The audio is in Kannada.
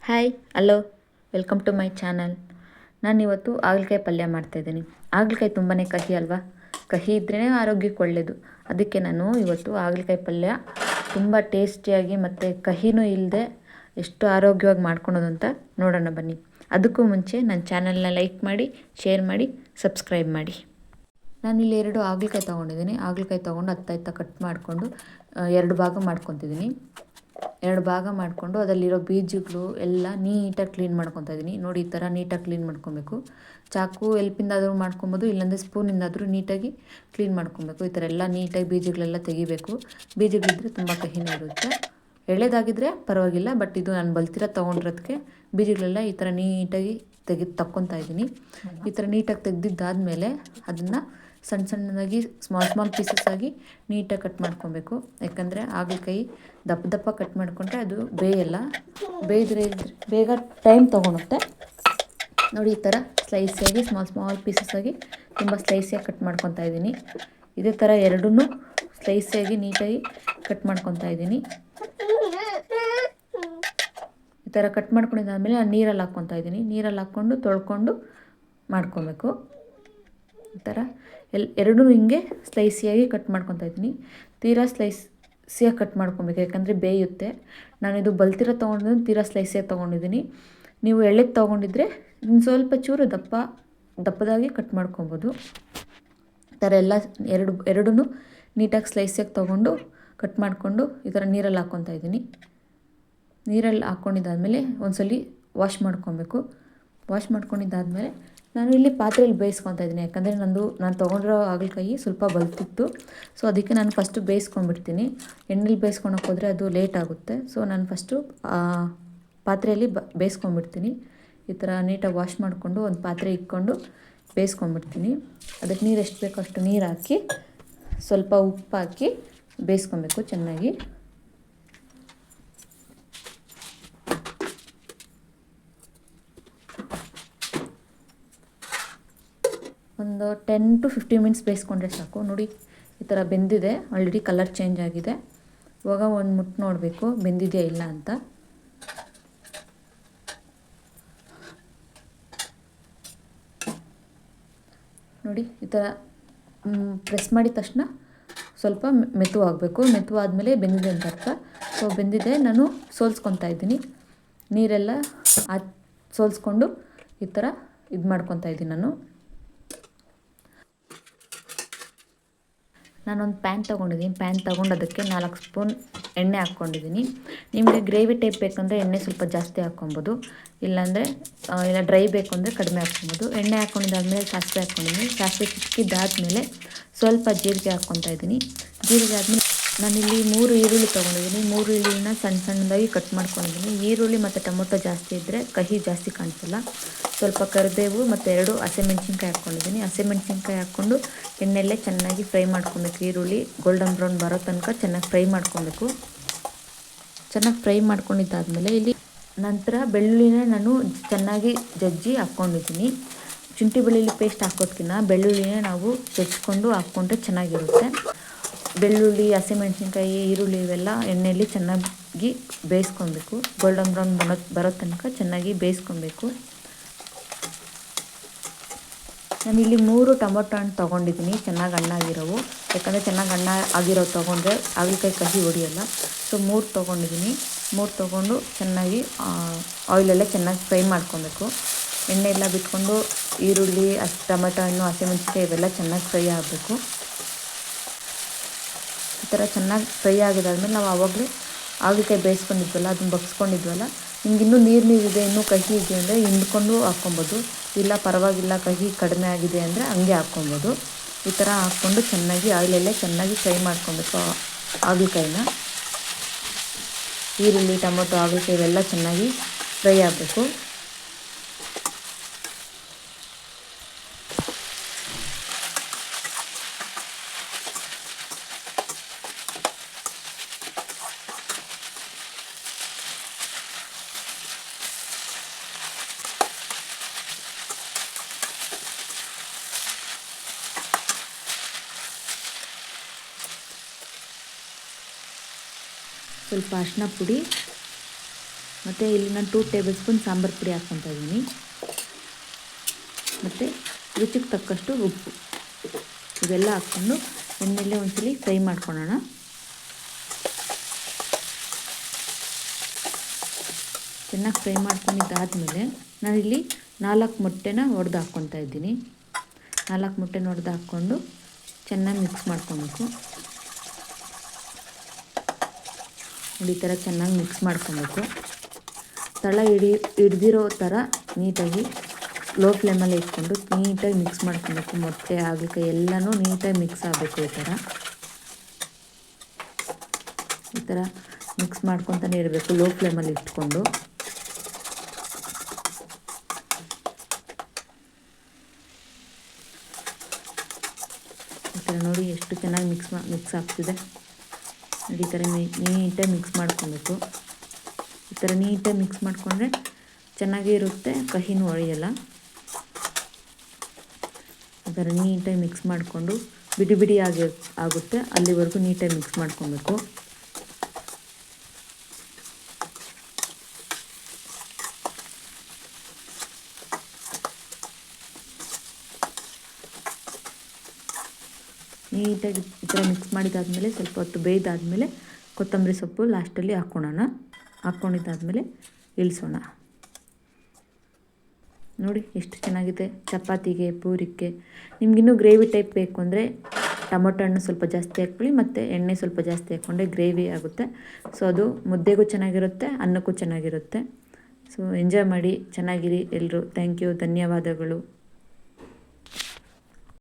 Hi hello welcome to my channel. ನಾನಿವತ್ತು ಹಾಗಲಕಾಯಿ ಪಲ್ಯ ಮಾಡ್ತಾಯಿದ್ದೀನಿ. ಹಾಗಲಕಾಯಿ ತುಂಬಾ ಕಹಿ ಅಲ್ವಾ, ಕಹಿ ಇದ್ರೇ ಆರೋಗ್ಯಕ್ಕೆ ಒಳ್ಳೆಯದು. ಅದಕ್ಕೆ ನಾನು ಇವತ್ತು ಹಾಗಲಕಾಯಿ ಪಲ್ಯ ತುಂಬ ಟೇಸ್ಟಿಯಾಗಿ ಮತ್ತು ಕಹಿನೂ ಇಲ್ಲದೆ ಎಷ್ಟು ಆರೋಗ್ಯವಾಗಿ ಮಾಡ್ಕೊಳೋದು ಅಂತ ನೋಡೋಣ ಬನ್ನಿ. ಅದಕ್ಕೂ ಮುಂಚೆ ನನ್ನ ಚಾನಲ್ನ ಲೈಕ್ ಮಾಡಿ, ಶೇರ್ ಮಾಡಿ, ಸಬ್ಸ್ಕ್ರೈಬ್ ಮಾಡಿ. ನಾನಿಲ್ಲಿ 2 ಹಾಗಲಕಾಯಿ ತೊಗೊಂಡಿದ್ದೀನಿ. ಹಾಗಲಕಾಯಿ ತೊಗೊಂಡು ಹತ್ತ ಕಟ್ ಮಾಡಿಕೊಂಡು 2 ಭಾಗ ಮಾಡ್ಕೊತಿದ್ದೀನಿ. 2 ಭಾಗ ಮಾಡಿಕೊಂಡು ಅದರಲ್ಲಿರೋ ಬೀಜಗಳು ಎಲ್ಲ ನೀಟಾಗಿ ಕ್ಲೀನ್ ಮಾಡ್ಕೊತಾ ಇದ್ದೀನಿ. ನೋಡಿ, ಈ ಥರ ನೀಟಾಗಿ ಕ್ಲೀನ್ ಮಾಡ್ಕೊಬೇಕು. ಚಾಕು ಎಲ್ಪಿಂದಾದರೂ ಮಾಡ್ಕೊಬೋದು, ಇಲ್ಲಾಂದರೆ ಸ್ಪೂನಿಂದಾದರೂ ನೀಟಾಗಿ ಕ್ಲೀನ್ ಮಾಡ್ಕೊಬೇಕು. ಈ ಥರ ಎಲ್ಲ ನೀಟಾಗಿ ಬೀಜಗಳೆಲ್ಲ ತೆಗಿಬೇಕು. ಬೀಜಗಳಿದ್ದರೆ ತುಂಬ ಕಹಿನೇ ಇರುತ್ತೆ. ಎಳೆದಾಗಿದ್ದರೆ ಪರವಾಗಿಲ್ಲ, ಬಟ್ ಇದು ನಾನು ಬಲ್ತಿರೋ ತೊಗೊಂಡಿರೋದಕ್ಕೆ ಬೀಜಗಳೆಲ್ಲ ಈ ಥರ ನೀಟಾಗಿ ತಕ್ಕೊತಾ ಇದ್ದೀನಿ. ಈ ಥರ ನೀಟಾಗಿ ತೆಗೆದಿದ್ದಾದಮೇಲೆ ಅದನ್ನು ಸಣ್ಣ ಸಣ್ಣದಾಗಿ ಸ್ಮಾಲ್ ಪೀಸಸ್ ಆಗಿ ನೀಟಾಗಿ ಕಟ್ ಮಾಡ್ಕೊಬೇಕು. ಯಾಕಂದರೆ ಹಾಗಲಕಾಯಿ ದಪ್ಪ ದಪ್ಪ ಕಟ್ ಮಾಡಿಕೊಂಡ್ರೆ ಅದು ಬೇಯಲ್ಲ. ಬೇಯಿದ್ರೆ ಬೇಗ ಟೈಮ್ ತೊಗೊಳುತ್ತೆ. ನೋಡಿ, ಈ ಥರ ಸ್ಲೈಸಿಯಾಗಿ ಸ್ಮಾಲ್ ಪೀಸಸ್ ಆಗಿ ತುಂಬ ಸ್ಲೈಸಿಯಾಗಿ ಕಟ್ ಮಾಡ್ಕೊತಾ ಇದ್ದೀನಿ. ಇದೇ ಥರ ಎರಡನ್ನೂ ಸ್ಲೈಸಿಯಾಗಿ ನೀಟಾಗಿ ಕಟ್ ಮಾಡ್ಕೊತಾ ಇದ್ದೀನಿ. ಈ ಥರ ಕಟ್ ಮಾಡ್ಕೊಂಡಿದ್ದಾದಮೇಲೆ ನಾನು ನೀರಲ್ಲಿ ಹಾಕ್ಕೊತಾ ಇದ್ದೀನಿ. ನೀರಲ್ಲಿ ಹಾಕ್ಕೊಂಡು ತೊಳ್ಕೊಂಡು ಮಾಡ್ಕೊಬೇಕು. ಈ ಥರ ಎರಡೂ ಹಿಂಗೆ ಸ್ಲೈಸಿಯಾಗಿ ಕಟ್ ಮಾಡ್ಕೊತಾ ಇದ್ದೀನಿ. ತೀರಾ ಸ್ಲೈಸಿಯಾಗಿ ಕಟ್ ಮಾಡ್ಕೊಬೇಕು, ಯಾಕಂದರೆ ಬೇಯುತ್ತೆ. ನಾನಿದು ಬಲ್ತಿರೋ ತೊಗೊಂಡಿದ್ದೀನಿ, ತೀರಾ ಸ್ಲೈಸಿಯಾಗಿ ತೊಗೊಂಡಿದ್ದೀನಿ. ನೀವು ಎಳೆದು ತೊಗೊಂಡಿದ್ರೆ ಇನ್ನು ಸ್ವಲ್ಪ ಚೂರು ದಪ್ಪದಾಗಿ ಕಟ್ ಮಾಡ್ಕೊಬೋದು. ಈ ಥರ ಎಲ್ಲ ಎರಡೂ ನೀಟಾಗಿ ಸ್ಲೈಸಿಯಾಗಿ ತೊಗೊಂಡು ಕಟ್ ಮಾಡಿಕೊಂಡು ಈ ಥರ ನೀರಲ್ಲಿ ಹಾಕ್ಕೊತಾ ಇದ್ದೀನಿ. ನೀರಲ್ಲಿ ಹಾಕ್ಕೊಂಡಿದ್ದಾದಮೇಲೆ ಒಂದ್ಸಲಿ ವಾಶ್ ಮಾಡ್ಕೊಬೇಕು. ವಾಶ್ ಮಾಡ್ಕೊಂಡಿದ್ದಾದಮೇಲೆ ನಾನು ಇಲ್ಲಿ ಪಾತ್ರೆಯಲ್ಲಿ ಬೇಯಿಸ್ಕೊತಾ ಇದ್ದೀನಿ. ಯಾಕಂದರೆ ನಾನು ತೊಗೊಂಡಿರೋ ಹಾಗಲಕಾಯಿ ಸ್ವಲ್ಪ ಬಲ್ತಿತ್ತು. ಸೊ ಅದಕ್ಕೆ ನಾನು ಫಸ್ಟು ಬೇಯಿಸ್ಕೊಂಡ್ಬಿಡ್ತೀನಿ. ಎಣ್ಣೆಲಿ ಬೇಯಿಸ್ಕೊಳಕ್ಕೆ ಹೋದರೆ ಅದು ಲೇಟ್ ಆಗುತ್ತೆ. ಸೊ ನಾನು ಫಸ್ಟು ಪಾತ್ರೆಯಲ್ಲಿ ಬೇಯಿಸ್ಕೊಂಡ್ಬಿಡ್ತೀನಿ. ಈ ಥರ ನೀಟಾಗಿ ವಾಶ್ ಮಾಡಿಕೊಂಡು ಒಂದು ಪಾತ್ರೆ ಇಟ್ಕೊಂಡು ಬೇಯಿಸ್ಕೊಂಡ್ಬಿಡ್ತೀನಿ. ಅದಕ್ಕೆ ನೀರು ಎಷ್ಟು ಬೇಕೋ ಅಷ್ಟು ನೀರು ಹಾಕಿ ಸ್ವಲ್ಪ ಉಪ್ಪು ಹಾಕಿ ಬೇಯಿಸ್ಕೊಬೇಕು ಚೆನ್ನಾಗಿ. ಒಂದು 10 to 15 ಮಿನಿಟ್ಸ್ ಬೇಯಿಸ್ಕೊಂಡ್ರೆ ಸಾಕು. ನೋಡಿ, ಈ ಥರ ಬೆಂದಿದೆ, ಆಲ್ರೆಡಿ ಕಲರ್ ಚೇಂಜ್ ಆಗಿದೆ. ಇವಾಗ ಒಂದು ಮುಟ್ಟು ನೋಡಬೇಕು ಬೆಂದಿದೆಯಾ ಇಲ್ಲ ಅಂತ. ನೋಡಿ, ಈ ಥರ ಪ್ರೆಸ್ ಮಾಡಿದ ತಕ್ಷಣ ಸ್ವಲ್ಪ ಮೆತ್ತವಾಗಬೇಕು. ಮೆತ್ತವಾದ್ಮೇಲೆ ಬೆಂದಿದೆ ಅಂತ ಅರ್ಥ. ಸೊ ಬೆಂದಿದೆ. ನಾನು ಸೋಲ್ಸ್ಕೊತಾ ಇದ್ದೀನಿ. ನೀರೆಲ್ಲ ಸೋಲ್ಸ್ಕೊಂಡು ಈ ಥರ ಇದು ಮಾಡ್ಕೊತಾ ಇದ್ದೀನಿ. ನಾನೊಂದು ಪ್ಯಾನ್ ತೊಗೊಂಡಿದ್ದೀನಿ. ಪ್ಯಾನ್ ತೊಗೊಂಡು ಅದಕ್ಕೆ 4 ಸ್ಪೂನ್ ಎಣ್ಣೆ ಹಾಕ್ಕೊಂಡಿದ್ದೀನಿ. ನಿಮಗೆ ಗ್ರೇವಿ ಟೈಪ್ ಬೇಕಂದರೆ ಎಣ್ಣೆ ಸ್ವಲ್ಪ ಜಾಸ್ತಿ ಹಾಕ್ಕೊಬೋದು, ಇಲ್ಲ ಡ್ರೈ ಬೇಕು ಅಂದರೆ ಕಡಿಮೆ ಹಾಕ್ಕೊಬೋದು. ಎಣ್ಣೆ ಹಾಕ್ಕೊಂಡಿದ್ದಾದಮೇಲೆ ಸಾಸಿವೆ ಹಾಕ್ಕೊಂಡಿದ್ದೀನಿ. ಸಾಸಿವೆ ಚಿಕ್ಕಿದ್ದಾದಮೇಲೆ ಸ್ವಲ್ಪ ಜೀರಿಗೆ ಹಾಕ್ಕೊತಾ ಇದ್ದೀನಿ. ಜೀರಿಗೆ ಆದಮೇಲೆ ನಾನಿಲ್ಲಿ 3 ಈರುಳ್ಳಿ ತೊಗೊಂಡಿದ್ದೀನಿ. 3 ಈರುಳ್ಳಿನ ಸಣ್ಣದಾಗಿ ಕಟ್ ಮಾಡ್ಕೊಂಡಿದ್ದೀನಿ. ಈರುಳ್ಳಿ ಮತ್ತು ಟೊಮೊಟೊ ಜಾಸ್ತಿ ಇದ್ದರೆ ಕಹಿ ಜಾಸ್ತಿ ಕಾಣಿಸಲ್ಲ. ಸ್ವಲ್ಪ ಕರಿಬೇವು ಮತ್ತು 2 ಹಸಿಮೆಣ್ಸಿನ್ಕಾಯಿ ಹಾಕ್ಕೊಂಡಿದ್ದೀನಿ. ಹಸಿಮೆಣ್ಸಿನ್ಕಾಯಿ ಹಾಕ್ಕೊಂಡು ಎಣ್ಣೆಯಲ್ಲೇ ಚೆನ್ನಾಗಿ ಫ್ರೈ ಮಾಡ್ಕೊಬೇಕು. ಈರುಳ್ಳಿ ಗೋಲ್ಡನ್ ಬ್ರೌನ್ ಬರೋ ತನಕ ಚೆನ್ನಾಗಿ ಫ್ರೈ ಮಾಡ್ಕೊಬೇಕು. ಚೆನ್ನಾಗಿ ಫ್ರೈ ಮಾಡ್ಕೊಂಡಿದ್ದಾದಮೇಲೆ ಇಲ್ಲಿ ನಂತರ ಬೆಳ್ಳುಳ್ಳಿನ ನಾನು ಚೆನ್ನಾಗಿ ಜಜ್ಜಿ ಹಾಕ್ಕೊಂಡಿದ್ದೀನಿ. ಶುಂಠಿ ಬೆಳ್ಳುಳ್ಳಿ ಪೇಸ್ಟ್ ಹಾಕೋದ್ಕಿಂತ ಬೆಳ್ಳುಳ್ಳಿನೇ ನಾವು ಜಜ್ಜಿಕೊಂಡು ಹಾಕ್ಕೊಂಡ್ರೆ ಚೆನ್ನಾಗಿರುತ್ತೆ. ಬೆಳ್ಳುಳ್ಳಿ, ಹಸಿಮೆಣ್ಸಿನ್ಕಾಯಿ, ಈರುಳ್ಳಿ ಇವೆಲ್ಲ ಎಣ್ಣೆಯಲ್ಲಿ ಚೆನ್ನಾಗಿ ಬೇಯಿಸ್ಕೊಬೇಕು. ಗೋಲ್ಡನ್ ಬ್ರೌನ್ ಬರೋ ತನಕ ಚೆನ್ನಾಗಿ ಬೇಯಿಸ್ಕೊಬೇಕು. ನಾನಿಲ್ಲಿ 3 ಟೊಮೊಟೊ ಹಣ್ಣು ತೊಗೊಂಡಿದ್ದೀನಿ, ಚೆನ್ನಾಗಿ ಹಣ್ಣಾಗಿರೋವು. ಯಾಕಂದರೆ ಚೆನ್ನಾಗಿ ಆಗಿರೋವು ತೊಗೊಂಡ್ರೆ ಹಾಗಲಕಾಯಿ ಕಹಿ ಹೊಡಿಯೋಲ್ಲ. ಸೊ 3 ತೊಗೊಂಡಿದ್ದೀನಿ. 3 ತೊಗೊಂಡು ಚೆನ್ನಾಗಿ ಆಯಿಲೆಲ್ಲ ಚೆನ್ನಾಗಿ ಫ್ರೈ ಮಾಡ್ಕೊಬೇಕು. ಎಣ್ಣೆ ಎಲ್ಲ ಬಿಟ್ಕೊಂಡು ಈರುಳ್ಳಿ, ಟೊಮೊಟೊ ಹಣ್ಣು, ಹಸಿಮೆಣ್ಸಿನ್ಕಾಯಿ ಇವೆಲ್ಲ ಚೆನ್ನಾಗಿ ಫ್ರೈ ಆಗಬೇಕು. ಈ ಥರ ಚೆನ್ನಾಗಿ ಫ್ರೈ ಆಗಿದ್ದಾದ್ಮೇಲೆ ನಾವು ಆವಾಗಲೇ ಹಾಗಲಕಾಯಿ ಬೇಯಿಸ್ಕೊಂಡಿದ್ವಲ್ಲ, ಅದನ್ನು ಬಗ್ಸ್ಕೊಂಡಿದ್ವಲ್ಲ, ನಿಮ್ಗೆ ಇನ್ನೂ ನೀರಿದೆ, ಇನ್ನೂ ಕಹಿ ಇದೆ ಅಂದರೆ ಹಿಂಡ್ಕೊಂಡು ಹಾಕ್ಕೊಬೋದು. ಇಲ್ಲ ಪರವಾಗಿಲ್ಲ ಕಹಿ ಕಡಿಮೆ ಆಗಿದೆ ಅಂದರೆ ಹಂಗೆ ಹಾಕ್ಕೊಬೋದು. ಈ ಥರ ಹಾಕ್ಕೊಂಡು ಚೆನ್ನಾಗಿ ಆಯಿಲಲ್ಲೇ ಚೆನ್ನಾಗಿ ಫ್ರೈ ಮಾಡ್ಕೊಬೇಕು ಹಾಗಲಕಾಯಿನ. ಈರುಳ್ಳಿ, ಟೊಮೊಟೊ, ಹಾಗಲಕಾಯಿ ಇವೆಲ್ಲ ಚೆನ್ನಾಗಿ ಫ್ರೈ ಆಗಬೇಕು. ಸ್ವಲ್ಪ ಅರಿಶಿನ ಪುಡಿ, ಮತ್ತು ಇಲ್ಲಿ ನಾನು 2 ಟೇಬಲ್ ಸ್ಪೂನ್ ಸಾಂಬಾರು ಪುಡಿ ಹಾಕ್ಕೊತಾ ಇದ್ದೀನಿ. ಮತ್ತು ರುಚಿಗೆ ತಕ್ಕಷ್ಟು ಉಪ್ಪು, ಇವೆಲ್ಲ ಹಾಕ್ಕೊಂಡು ಎಣ್ಣೆಲ್ಲೇ ಒಂದ್ಸಲಿ ಫ್ರೈ ಮಾಡ್ಕೊಳ್ಳೋಣ. ಚೆನ್ನಾಗಿ ಫ್ರೈ ಮಾಡ್ಕೊಂಡಿದ್ದಾದಮೇಲೆ ನಾನಿಲ್ಲಿ 4 ಮೊಟ್ಟೆನ ಒಡೆದು ಹಾಕ್ಕೊತಾ ಇದ್ದೀನಿ. 4 ಮೊಟ್ಟೆನ ಒಡೆದು ಹಾಕ್ಕೊಂಡು ಚೆನ್ನಾಗಿ ಮಿಕ್ಸ್ ಮಾಡ್ಕೊಬೇಕು. ಈ ಥರ ಚೆನ್ನಾಗಿ ಮಿಕ್ಸ್ ಮಾಡ್ಕೊಬೇಕು. ತಳ ಹಿಡ್ದಿರೋ ಥರ ನೀಟಾಗಿ ಲೋ ಫ್ಲೇಮಲ್ಲಿ ಇಟ್ಕೊಂಡು ನೀಟಾಗಿ ಮಿಕ್ಸ್ ಮಾಡ್ಕೊಬೇಕು. ಮೊಟ್ಟೆ ಹಾಗಲಕಾಯಿ ಎಲ್ಲನೂ ನೀಟಾಗಿ ಮಿಕ್ಸ್ ಆಗಬೇಕು. ಈ ಥರ ಮಿಕ್ಸ್ ಮಾಡ್ಕೊತಾನೆ ಇರಬೇಕು ಲೋ ಫ್ಲೇಮಲ್ಲಿ ಇಟ್ಕೊಂಡು. ಈ ಥರ ನೋಡಿ ಎಷ್ಟು ಚೆನ್ನಾಗಿ ಮಿಕ್ಸ್ ಆಗ್ತಿದೆ ನೋಡಿ. ಈ ಥರ ನೀಟಾಗಿ ಮಿಕ್ಸ್ ಮಾಡ್ಕೊಬೇಕು. ಈ ಥರ ನೀಟಾಗಿ ಮಿಕ್ಸ್ ಮಾಡಿಕೊಂಡ್ರೆ ಚೆನ್ನಾಗೇ ಇರುತ್ತೆ, ಕಹಿನೂ ಹೊಳೆಯಲ್ಲ. ಈ ಥರ ನೀಟಾಗಿ ಮಿಕ್ಸ್ ಮಾಡಿಕೊಂಡು ಬಿಡಿ ಬಿಡಿ ಆಗುತ್ತೆ ಅಲ್ಲಿವರೆಗೂ ನೀಟಾಗಿ ಮಿಕ್ಸ್ ಮಾಡ್ಕೊಬೇಕು. ನೀಟಾಗಿ ಈ ಥರ ಮಿಕ್ಸ್ ಮಾಡಿದಾದಮೇಲೆ ಸ್ವಲ್ಪ ಹೊತ್ತು ಬೇಯ್ದಾದಮೇಲೆ ಕೊತ್ತಂಬರಿ ಸೊಪ್ಪು ಲಾಸ್ಟಲ್ಲಿ ಹಾಕ್ಕೊಂಡಿದ್ದಾದಮೇಲೆ ಇಳಿಸೋಣ. ನೋಡಿ ಎಷ್ಟು ಚೆನ್ನಾಗಿದೆ. ಚಪಾತಿಗೆ, ಪೂರಿಗೆ, ನಿಮಗಿನ್ನೂ ಗ್ರೇವಿ ಟೈಪ್ ಬೇಕು ಅಂದರೆ ಟೊಮೊಟೊ ಹಣ್ಣು ಸ್ವಲ್ಪ ಜಾಸ್ತಿ ಹಾಕ್ಕೊಳ್ಳಿ ಮತ್ತು ಎಣ್ಣೆ ಸ್ವಲ್ಪ ಜಾಸ್ತಿ ಹಾಕ್ಕೊಂಡ್ರೆ ಗ್ರೇವಿ ಆಗುತ್ತೆ. ಸೊ ಅದು ಮುದ್ದೆಗೂ ಚೆನ್ನಾಗಿರುತ್ತೆ, ಅನ್ನಕ್ಕೂ ಚೆನ್ನಾಗಿರುತ್ತೆ. ಸೊ ಎಂಜಾಯ್ ಮಾಡಿ, ಚೆನ್ನಾಗಿರಿ ಎಲ್ಲರೂ. ಥ್ಯಾಂಕ್ ಯು, ಧನ್ಯವಾದಗಳು.